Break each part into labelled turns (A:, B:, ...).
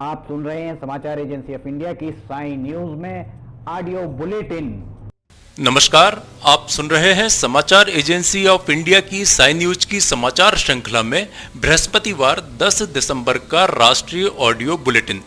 A: आप सुन रहे हैं समाचार एजेंसी ऑफ इंडिया की साई न्यूज में ऑडियो बुलेटिन।
B: नमस्कार, आप सुन रहे हैं समाचार एजेंसी ऑफ इंडिया की साई न्यूज की समाचार श्रृंखला में बृहस्पतिवार 10 दिसंबर का राष्ट्रीय ऑडियो बुलेटिन।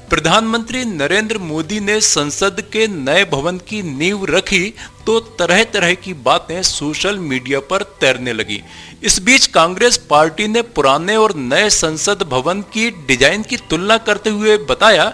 B: प्रधानमंत्री नरेंद्र मोदी ने संसद के नए भवन की नींव रखी तो तरह तरह की बातें सोशल मीडिया पर तैरने लगी। इस बीच कांग्रेस पार्टी ने पुराने और नए संसद भवन की डिजाइन की तुलना करते हुए बताया,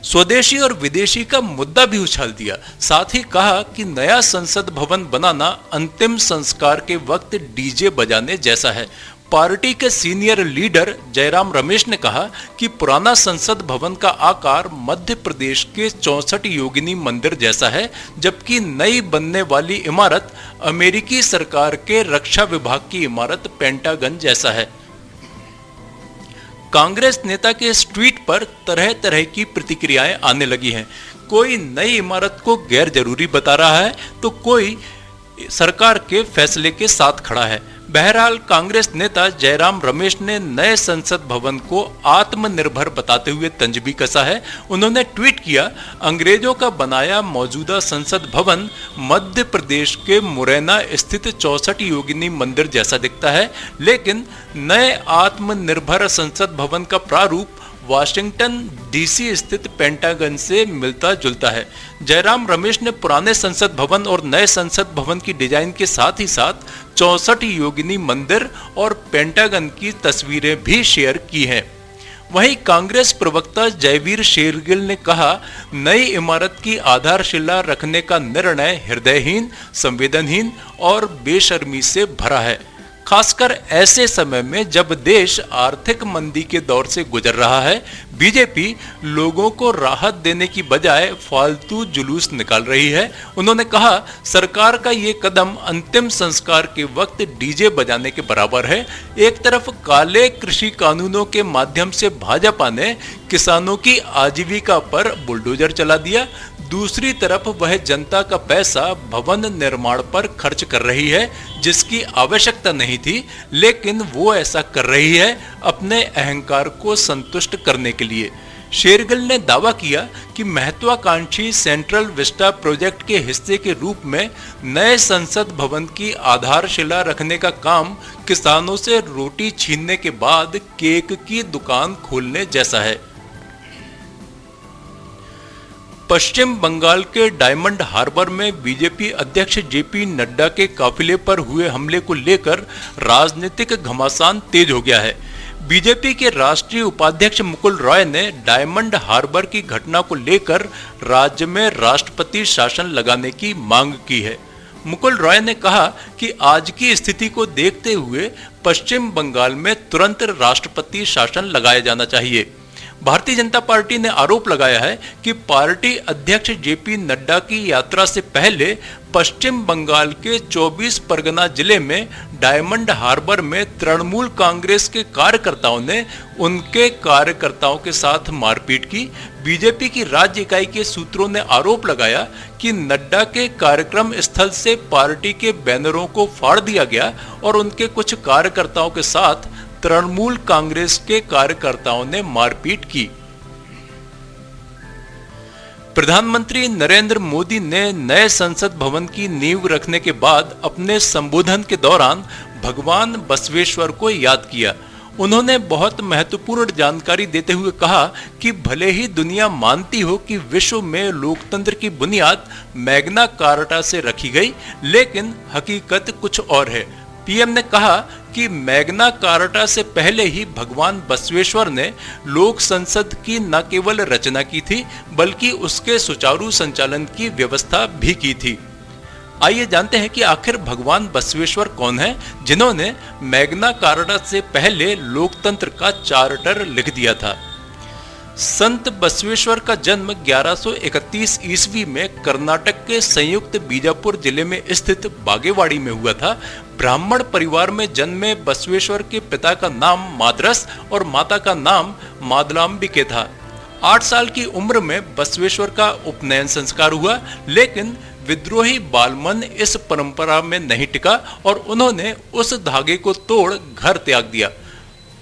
B: स्वदेशी और विदेशी का मुद्दा भी उछाल दिया। साथ ही कहा कि नया संसद भवन बनाना अंतिम संस्कार के वक्त डीजे बजाने जैसा है। पार्टी के सीनियर लीडर जयराम रमेश ने कहा कि पुराना संसद भवन का आकार मध्य प्रदेश के 64 योगिनी मंदिर जैसा है, जबकि नई बनने वाली इमारत अमेरिकी सरकार के रक्षा विभाग की इमारत पेंटागन जैसा है। कांग्रेस नेता के इस ट्वीट पर तरह तरह की प्रतिक्रियाएं आने लगी हैं। कोई नई इमारत को गैर जरूरी बता रहा है तो कोई सरकार के फैसले के साथ खड़ा है। बहरहाल कांग्रेस नेता जयराम रमेश ने नए संसद भवन को आत्मनिर्भर बताते हुए तंज भी कसा है। उन्होंने ट्वीट किया, अंग्रेजों का बनाया मौजूदा संसद भवन मध्य प्रदेश के मुरैना स्थित 64 योगिनी मंदिर जैसा दिखता है, लेकिन नए आत्मनिर्भर संसद भवन का प्रारूप वाशिंगटन डीसी स्थित पेंटागन से मिलता जुलता है। जयराम रमेश ने पुराने संसद भवन और नए संसद भवन की डिजाइन के साथ ही साथ 64 योगिनी मंदिर और पेंटागन की तस्वीरें भी शेयर की हैं। वहीं कांग्रेस प्रवक्ता जयवीर शेरगिल ने कहा, नई इमारत की आधारशिला रखने का निर्णय हृदयहीन, संवेदनहीन और बेशर्मी से भरा है, खासकर ऐसे समय में जब देश आर्थिक मंदी के दौर से गुजर रहा है। बीजेपी लोगों को राहत देने की बजाय फालतू जुलूस निकाल रही है। उन्होंने कहा, सरकार का ये कदम अंतिम संस्कार के वक्त डीजे बजाने के बराबर है। एक तरफ काले कृषि कानूनों के माध्यम से भाजपा ने किसानों की आजीविका पर बुलडोजर चला दिया, दूसरी तरफ वह जनता का पैसा भवन निर्माण पर खर्च कर रही है, जिसकी आवश्यकता नहीं थी, लेकिन वो ऐसा कर रही है अपने अहंकार को संतुष्ट करने के लिए। शेरगिल ने दावा किया कि महत्वाकांक्षी सेंट्रल विस्टा प्रोजेक्ट के हिस्से के रूप में नए संसद भवन की आधारशिला रखने का काम किसानों से रोटी छीनने के बाद केक की दुकान खोलने जैसा है। पश्चिम बंगाल के डायमंड हार्बर में बीजेपी अध्यक्ष जेपी नड्डा के काफिले पर हुए हमले को लेकर राजनीतिक घमासान तेज हो गया है। बीजेपी के राष्ट्रीय उपाध्यक्ष मुकुल रॉय ने डायमंड हार्बर की घटना को लेकर राज्य में राष्ट्रपति शासन लगाने की मांग की है। मुकुल रॉय ने कहा कि आज की स्थिति को देखते हुए पश्चिम बंगाल में तुरंत राष्ट्रपति शासन लगाया जाना चाहिए। भारतीय जनता पार्टी ने आरोप लगाया है कि पार्टी अध्यक्ष जेपी नड्डा की यात्रा से पहले पश्चिम बंगाल के 24 परगना जिले में डायमंड हार्बर में तृणमूल कांग्रेस के कार्यकर्ताओं ने उनके कार्यकर्ताओं के साथ मारपीट की। बीजेपी की राज्य इकाई के सूत्रों ने आरोप लगाया कि नड्डा के कार्यक्रम स्थल से पार्टी के बैनरों को फाड़ दिया गया और उनके कुछ कार्यकर्ताओं के साथ तृणमूल कांग्रेस के कार्यकर्ताओं ने मारपीट की। प्रधानमंत्री नरेंद्र मोदी ने नए संसद भवन की नींव रखने के बाद अपने संबोधन के दौरान भगवान बसवेश्वर को याद किया। उन्होंने बहुत महत्वपूर्ण जानकारी देते हुए कहा कि भले ही दुनिया मानती हो कि विश्व में लोकतंत्र की बुनियाद मैग्ना कार्टा से रखी गई, लेकिन हकीकत कुछ और है। पीएम ने कहा कि मैग्ना कार्टा से पहले ही भगवान बसवेश्वर ने लोक संसद की न केवल रचना की थी, बल्कि उसके सुचारू संचालन की व्यवस्था भी की थी। आइए जानते हैं कि आखिर भगवान बसवेश्वर कौन है, जिन्होंने मैग्ना कार्टा से पहले लोकतंत्र का चार्टर लिख दिया था। संत बसवेश्वर का जन्म 1131 ईस्वी में कर्नाटक के संयुक्त बीजापुर जिले में स्थित बागेवाड़ी में हुआ था। ब्राह्मण परिवार में जन्मे बसवेश्वर के पिता का नाम माद्रस और माता का नाम मादलांबिके था। 8 साल की उम्र में बसवेश्वर का उपनयन संस्कार हुआ, लेकिन विद्रोही बालमन इस परंपरा में नहीं टिका और उन्होंने उस धागे को तोड़ घर त्याग दिया।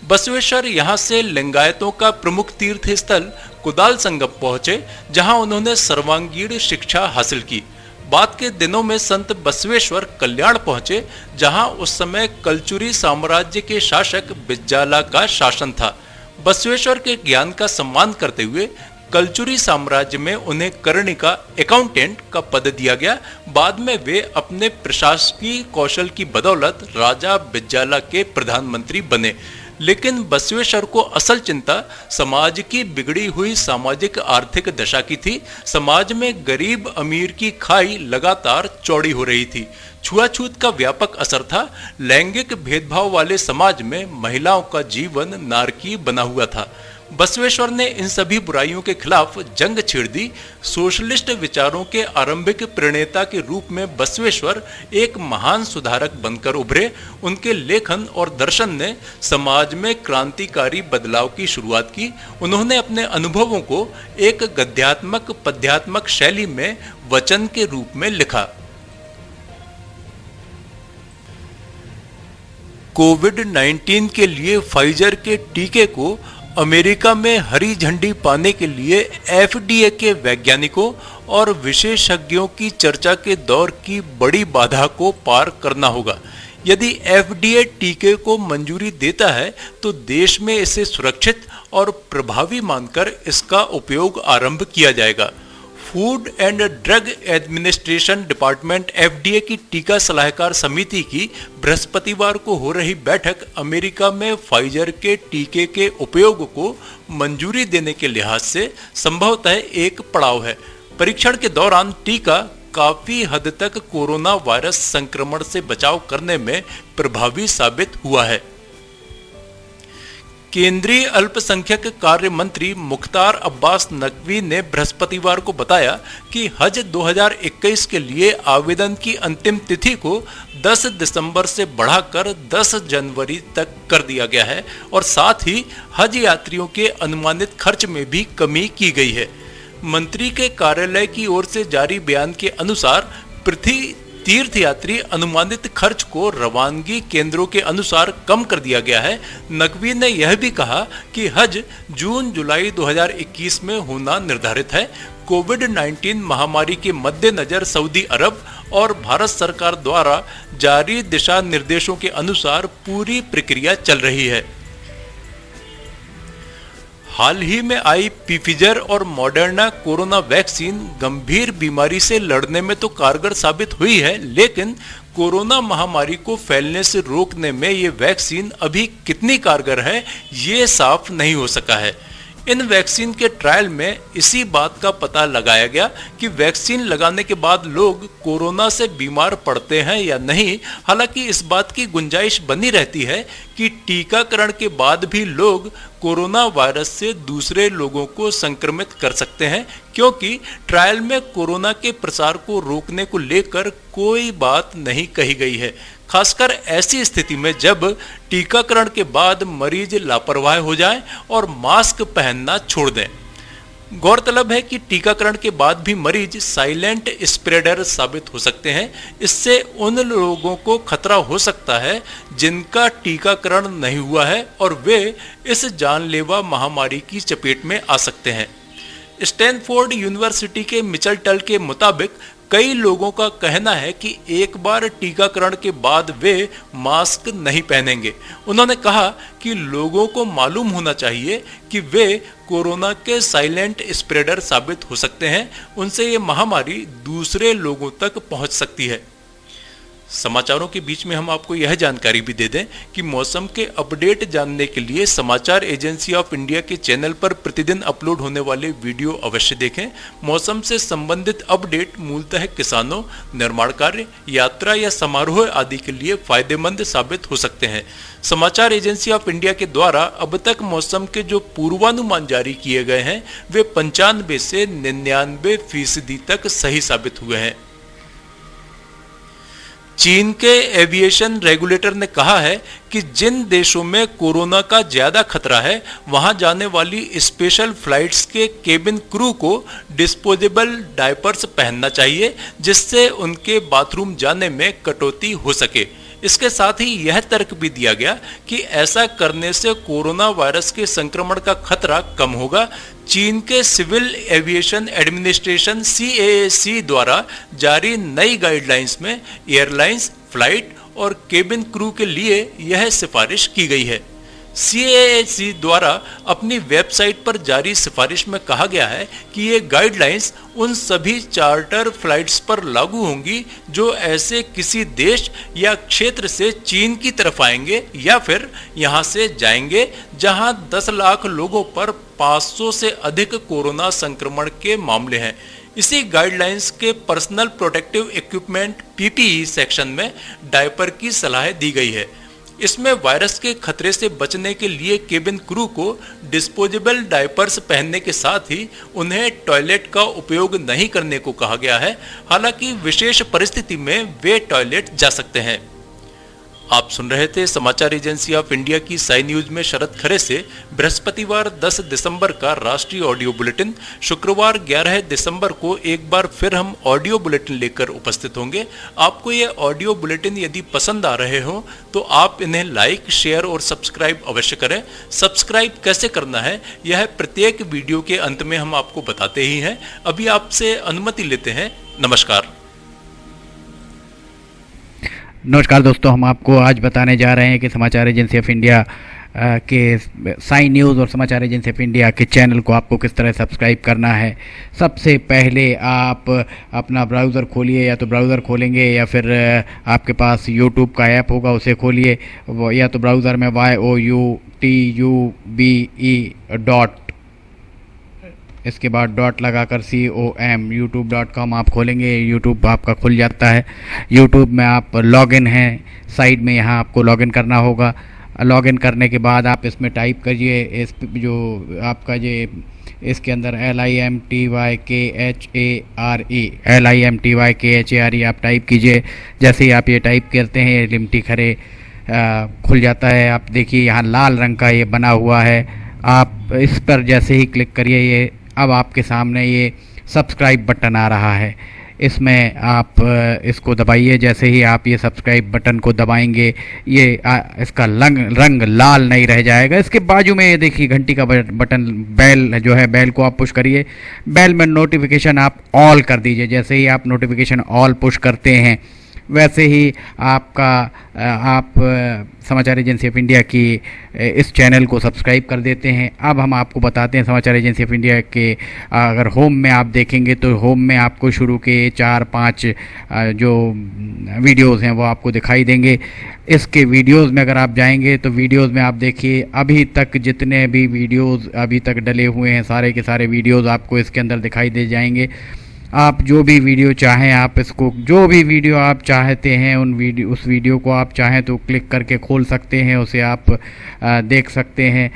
B: बसवेश्वर यहां से लिंगायतों का प्रमुख तीर्थ स्थल कुदाल संगम पहुंचे, जहां उन्होंने सर्वांगीण शिक्षा हासिल की। बाद के दिनों में संत बसवेश्वर कल्याण पहुंचे, जहां उस समय कलचुरी साम्राज्य के शासक बिज्जाला का शासन था। बसवेश्वर के ज्ञान का सम्मान करते हुए कलचुरी साम्राज्य में उन्हें कर्णिका अकाउंटेंट का पद दिया गया। बाद में वे अपने प्रशासकीय कौशल की बदौलत राजा बिज्जाला के प्रधानमंत्री बने। लेकिन बसवेश्वर को असल चिंता समाज की बिगड़ी हुई सामाजिक आर्थिक दशा की थी। समाज में गरीब अमीर की खाई लगातार चौड़ी हो रही थी। छुआछूत का व्यापक असर था। लैंगिक भेदभाव वाले समाज में महिलाओं का जीवन नारकीय बना हुआ था। बसवेश्वर ने इन सभी बुराइयों के खिलाफ जंग छेड़ दी। सोशलिस्ट विचारों के आरंभिक प्रणेता के रूप में बसवेश्वर एक महान सुधारक बनकर उभरे। उनके लेखन और दर्शन ने समाज में क्रांतिकारी बदलाव की शुरुआत की। उन्होंने अपने अनुभवों को एक गद्यात्मक पद्यात्मक शैली में वचन के रूप में लिखा। कोविड-19 के लिए फाइजर के टीके को अमेरिका में हरी झंडी पाने के लिए FDA के वैज्ञानिकों और विशेषज्ञों की चर्चा के दौर की बड़ी बाधा को पार करना होगा। यदि FDA टीके को मंजूरी देता है तो देश में इसे सुरक्षित और प्रभावी मानकर इसका उपयोग आरंभ किया जाएगा। Food and drug administration department FDA की टीका सलाहकार समिति की बृहस्पतिवार को हो रही बैठक अमेरिका में फाइजर के टीके के उपयोग को मंजूरी देने के लिहाज से संभवतः एक पड़ाव है। परीक्षण के दौरान टीका काफी हद तक कोरोना वायरस संक्रमण से बचाव करने में प्रभावी साबित हुआ है। केंद्रीय अल्पसंख्यक कार्य मंत्री मुख्तार अब्बास नकवी ने बृहस्पतिवार को बताया कि हज 2021 के लिए आवेदन की अंतिम तिथि को 10 दिसंबर से बढ़ाकर 10 जनवरी तक कर दिया गया है और साथ ही हज यात्रियों के अनुमानित खर्च में भी कमी की गई है। मंत्री के कार्यालय की ओर से जारी बयान के अनुसार तीर्थयात्री अनुमानित खर्च को रवानगी केंद्रों के अनुसार कम कर दिया गया है। नकवी ने यह भी कहा कि हज जून-जुलाई 2021 में होना निर्धारित है। कोविड-19 महामारी के मद्देनजर सऊदी अरब और भारत सरकार द्वारा जारी दिशा निर्देशों के अनुसार पूरी प्रक्रिया चल रही है। हाल ही में आई पिफिजर और मॉडर्ना कोरोना वैक्सीन गंभीर बीमारी से लड़ने में तो कारगर साबित हुई है, लेकिन कोरोना महामारी को फैलने से रोकने में ये वैक्सीन अभी कितनी कारगर है, ये साफ नहीं हो सका है। इन वैक्सीन के ट्रायल में इसी बात का पता लगाया गया कि वैक्सीन लगाने के बाद लोग कोरोना से बीमार पड़ते हैं या नहीं। हालांकि इस बात की गुंजाइश बनी रहती है कि टीकाकरण के बाद भी लोग कोरोना वायरस से दूसरे लोगों को संक्रमित कर सकते हैं, क्योंकि ट्रायल में कोरोना के प्रसार को रोकने को लेकर कोई बात नहीं कही गई है। खासकर ऐसी स्थिति में जब टीकाकरण के बाद मरीज लापरवाह हो जाएं और मास्क पहनना छोड़ दें। गौरतलब है कि टीकाकरण के बाद भी मरीज साइलेंट स्प्रेडर साबित हो सकते हैं। इससे उन लोगों को खतरा हो सकता है जिनका टीकाकरण नहीं हुआ है और वे इस जानलेवा महामारी की चपेट में आ सकते हैं। स्टैनफोर्ड यूनिवर्सिटी के मिचेल के मुताबिक कई लोगों का कहना है कि एक बार टीकाकरण के बाद वे मास्क नहीं पहनेंगे। उन्होंने कहा कि लोगों को मालूम होना चाहिए कि वे कोरोना के साइलेंट स्प्रेडर साबित हो सकते हैं। उनसे ये महामारी दूसरे लोगों तक पहुंच सकती है। समाचारों के बीच में हम आपको यह जानकारी भी दे दें कि मौसम के अपडेट जानने के लिए समाचार एजेंसी ऑफ इंडिया के चैनल पर प्रतिदिन अपलोड होने वाले वीडियो अवश्य देखें। मौसम से संबंधित अपडेट मूलतः किसानों, निर्माण कार्य, यात्रा या समारोह आदि के लिए फायदेमंद साबित हो सकते हैं। समाचार एजेंसी ऑफ इंडिया के द्वारा अब तक मौसम के जो पूर्वानुमान जारी किए गए हैं वे 95 से 99% तक सही साबित हुए हैं। चीन के एविएशन रेगुलेटर ने कहा है कि जिन देशों में कोरोना का ज्यादा खतरा है वहां जाने वाली स्पेशल फ्लाइट्स के केबिन क्रू को डिस्पोजेबल डायपर्स पहनना चाहिए, जिससे उनके बाथरूम जाने में कटौती हो सके। इसके साथ ही यह तर्क भी दिया गया कि ऐसा करने से कोरोना वायरस के संक्रमण का खतरा कम होगा। चीन के सिविल एविएशन एडमिनिस्ट्रेशन CAAC द्वारा जारी नई गाइडलाइंस में एयरलाइंस, फ्लाइट और केबिन क्रू के लिए यह सिफारिश की गई है। CAAC द्वारा अपनी वेबसाइट पर जारी सिफारिश में कहा गया है कि ये गाइडलाइंस उन सभी चार्टर फ्लाइट्स पर लागू होंगी जो ऐसे किसी देश या क्षेत्र से चीन की तरफ आएंगे या फिर यहां से जाएंगे जहां 10 लाख लोगों पर 500 से अधिक कोरोना संक्रमण के मामले हैं। इसी गाइडलाइंस के personal protective equipment PPE section में डायपर की सलाह दी गई है। इसमें वायरस के खतरे से बचने के लिए केबिन क्रू को डिस्पोजेबल डायपर्स पहनने के साथ ही उन्हें टॉयलेट का उपयोग नहीं करने को कहा गया है। हालांकि विशेष परिस्थिति में वे टॉयलेट जा सकते हैं। आप सुन रहे थे समाचार एजेंसी ऑफ इंडिया की साई न्यूज में शरद खरे से बृहस्पतिवार 10 दिसंबर का राष्ट्रीय ऑडियो बुलेटिन। शुक्रवार 11 दिसंबर को एक बार फिर हम ऑडियो बुलेटिन लेकर उपस्थित होंगे। आपको ये ऑडियो बुलेटिन यदि पसंद आ रहे हो तो आप इन्हें लाइक, शेयर और सब्सक्राइब अवश्य करें। सब्सक्राइब कैसे करना है यह प्रत्येक वीडियो के अंत में हम आपको बताते ही हैं। अभी आपसे अनुमति लेते हैं। नमस्कार।
A: नमस्कार दोस्तों, हम आपको आज बताने जा रहे हैं कि समाचार एजेंसी ऑफ इंडिया के साई न्यूज़ और समाचार एजेंसी ऑफ इंडिया के चैनल को आपको किस तरह सब्सक्राइब करना है। सबसे पहले आप अपना ब्राउज़र खोलिए, या तो ब्राउज़र खोलेंगे या फिर आपके पास यूट्यूब का ऐप होगा उसे खोलिए, या तो ब्राउज़र में youtube इसके बाद डॉट लगाकर com youtube.com आप खोलेंगे। यूट्यूब आपका खुल जाता है। यूट्यूब में आप लॉगिन हैं, साइड में यहाँ आपको लॉगिन करना होगा। लॉगिन करने के बाद आप इसमें टाइप करिए, इस जो आपका ये इसके अंदर LIMTYKHARE आप टाइप कीजिए। जैसे ही आप ये टाइप करते हैं लिमटी खरे खुल जाता है। आप देखिए यहाँ लाल रंग का ये बना हुआ है, आप इस पर जैसे ही क्लिक करिए ये अब आपके सामने ये सब्सक्राइब बटन आ रहा है। इसमें आप इसको दबाइए। जैसे ही आप ये सब्सक्राइब बटन को दबाएंगे ये इसका रंग लाल नहीं रह जाएगा। इसके बाजू में ये देखिए घंटी का बटन, बेल जो है, बेल को आप पुश करिए। बेल में नोटिफिकेशन आप ऑल कर दीजिए। जैसे ही आप नोटिफिकेशन ऑल पुश करते हैं वैसे ही आप समाचार एजेंसी ऑफ इंडिया की इस चैनल को सब्सक्राइब कर देते हैं। अब हम आपको बताते हैं समाचार एजेंसी ऑफ इंडिया के अगर होम में आप देखेंगे तो होम में आपको शुरू के 4-5 जो वीडियोस हैं वो आपको दिखाई देंगे। इसके वीडियोस में अगर आप जाएंगे तो वीडियोस में आप देखिए अभी तक जितने भी वीडियोस अभी तक डले हुए हैं सारे के सारे वीडियोस आपको इसके अंदर दिखाई दे जाएंगे। आप जो भी वीडियो चाहें, आप इसको जो भी वीडियो आप चाहते हैं उस वीडियो को आप चाहें तो क्लिक करके खोल सकते हैं, उसे आप देख सकते हैं।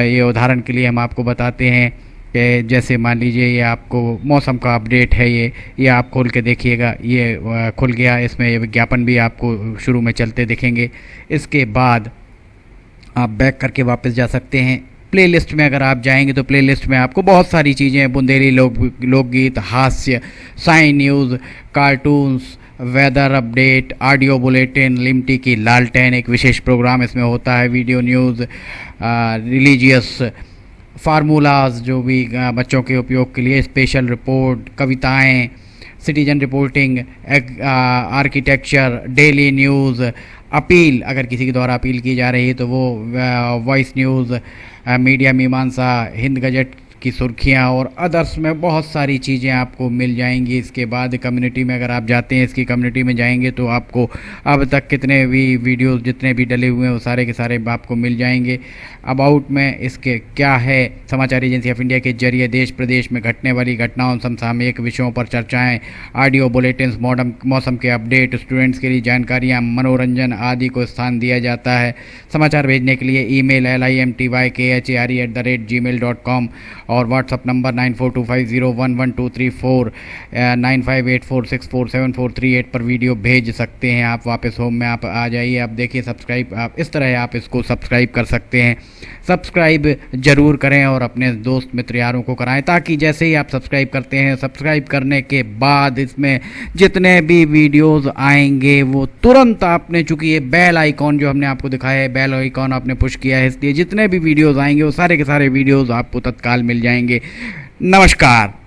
A: ये उदाहरण के लिए हम आपको बताते हैं कि जैसे मान लीजिए ये आपको मौसम का अपडेट है, ये आप खोल के देखिएगा, ये खुल गया। इसमें ये विज्ञापन भी आपको शुरू में चलते दिखेंगे। इसके बाद आप बैक करके वापस जा सकते हैं। प्लेलिस्ट में अगर आप जाएंगे तो प्लेलिस्ट में आपको बहुत सारी चीज़ें, बुंदेली लोकगीत, हास्य, Sai news, cartoons, weather update, audio bulletin, Limty की लालटेन एक विशेष प्रोग्राम इसमें होता है, वीडियो न्यूज़, रिलीजियस फार्मूलाज जो भी बच्चों के उपयोग के लिए, स्पेशल रिपोर्ट, कविताएं, citizen reporting, architecture, daily news, appeal अगर किसी के द्वारा अपील की जा रही है तो वो वॉइस न्यूज़, मीडिया मीमांसा, हिंद गजट की सुर्खियां और अदर्स में बहुत सारी चीज़ें आपको मिल जाएंगी। इसके बाद कम्युनिटी में अगर आप जाते हैं, इसकी कम्युनिटी में जाएंगे तो आपको अब तक कितने भी वीडियोस जितने भी डले हुए हैं वो सारे के सारे आपको मिल जाएंगे। अबाउट में इसके क्या है, समाचार एजेंसी ऑफ इंडिया के जरिए देश प्रदेश में घटने वाली घटनाओं, समसामयिक विषयों पर चर्चाएँ, ऑडियो बुलेटिन्स, मौसम के अपडेट, स्टूडेंट्स के लिए जानकारियाँ, मनोरंजन आदि को स्थान दिया जाता है। समाचार भेजने के लिए email LIMTYKHARE@gmail.com और व्हाट्सअप नंबर 9425011234 9584647438 पर वीडियो भेज सकते हैं आप। वापस होम में आप आ जाइए, आप देखिए सब्सक्राइब, आप इस तरह आप इसको सब्सक्राइब कर सकते हैं। सब्सक्राइब ज़रूर करें और अपने दोस्त मित्र यारों को कराएं, ताकि जैसे ही आप सब्सक्राइब करते हैं, सब्सक्राइब करने के बाद इसमें जितने भी वीडियोस आएंगे वो तुरंत आपने, चूँकि ये बेल आइकॉन जो हमने आपको दिखाया है, बेल आइकॉन आपने पुश किया है, इसलिए जितने भी वीडियोस आएंगे वो सारे के सारे वीडियोस आपको तत्काल मिल जाएंगे। नमस्कार।